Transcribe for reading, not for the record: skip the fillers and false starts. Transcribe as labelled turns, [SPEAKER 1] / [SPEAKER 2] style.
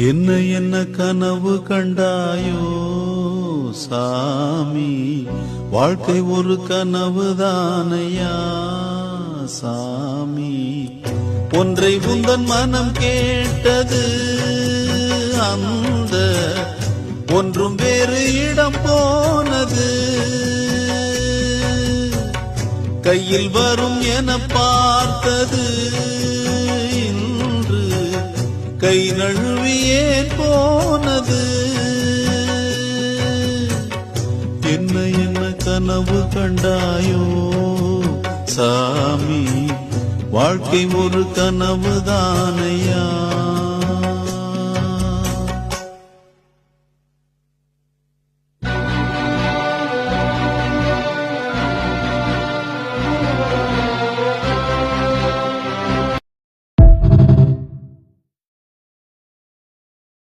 [SPEAKER 1] என்ன என்ன கனவு கண்டாயோ சாமி, வாழ்க்கை ஒரு கனவுதானையா சாமி. ஒன்றை உந்தன் மனம் கேட்டது, அந்த ஒன்றும் வேறு இடம் போனது. கையில் வரும் என பார்த்தது, இன்று கை நழுவியே போனது. என்ன என்ன கனவு கண்டாயோ சாமி, வாழ்க்கை ஒரு கனவுதானையா.